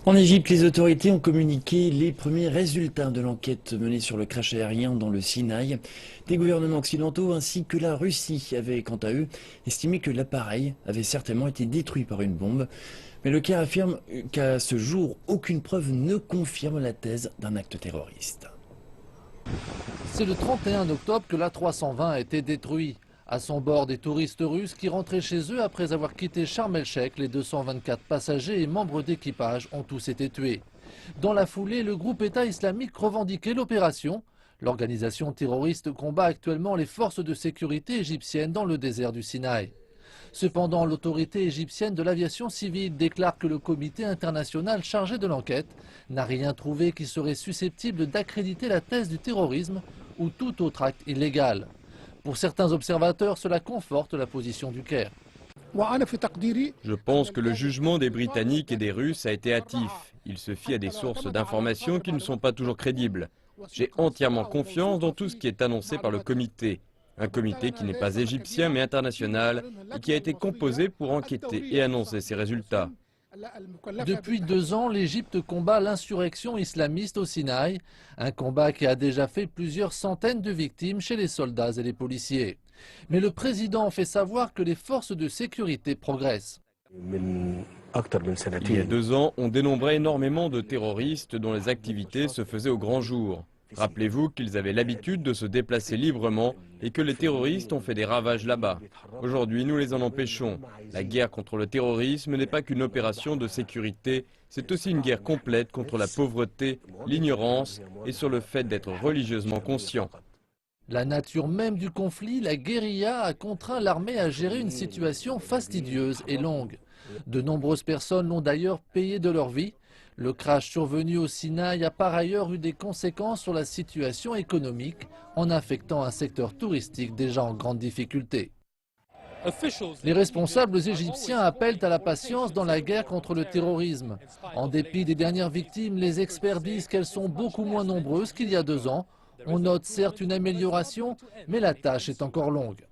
En Égypte, les autorités ont communiqué les premiers résultats de l'enquête menée sur le crash aérien dans le Sinaï. Des gouvernements occidentaux ainsi que la Russie avaient, quant à eux, estimé que l'appareil avait certainement été détruit par une bombe. Mais le Caire affirme qu'à ce jour, aucune preuve ne confirme la thèse d'un acte terroriste. C'est le 31 octobre que l'A320 a été détruit. À son bord, des touristes russes qui rentraient chez eux après avoir quitté Sharm el-Sheikh. Les 224 passagers et membres d'équipage ont tous été tués. Dans la foulée, le groupe État islamique revendiquait l'opération. L'organisation terroriste combat actuellement les forces de sécurité égyptiennes dans le désert du Sinaï. Cependant, l'autorité égyptienne de l'aviation civile déclare que le comité international chargé de l'enquête n'a rien trouvé qui serait susceptible d'accréditer la thèse du terrorisme ou tout autre acte illégal. Pour certains observateurs, cela conforte la position du Caire. Je pense que le jugement des Britanniques et des Russes a été hâtif. Il se fie à des sources d'informations qui ne sont pas toujours crédibles. J'ai entièrement confiance dans tout ce qui est annoncé par le comité. Un comité qui n'est pas égyptien mais international et qui a été composé pour enquêter et annoncer ses résultats. Depuis 2 ans, l'Égypte combat l'insurrection islamiste au Sinaï, un combat qui a déjà fait plusieurs centaines de victimes chez les soldats et les policiers. Mais le président fait savoir que les forces de sécurité progressent. Il y a 2 ans, on dénombrait énormément de terroristes dont les activités se faisaient au grand jour. Rappelez-vous qu'ils avaient l'habitude de se déplacer librement et que les terroristes ont fait des ravages là-bas. Aujourd'hui, nous les en empêchons. La guerre contre le terrorisme n'est pas qu'une opération de sécurité, c'est aussi une guerre complète contre la pauvreté, l'ignorance et sur le fait d'être religieusement conscient. La nature même du conflit, la guérilla, a contraint l'armée à gérer une situation fastidieuse et longue. De nombreuses personnes l'ont d'ailleurs payé de leur vie. Le crash survenu au Sinaï a par ailleurs eu des conséquences sur la situation économique en affectant un secteur touristique déjà en grande difficulté. Les responsables égyptiens appellent à la patience dans la guerre contre le terrorisme. En dépit des dernières victimes, les experts disent qu'elles sont beaucoup moins nombreuses qu'il y a 2 ans. On note certes une amélioration, mais la tâche est encore longue.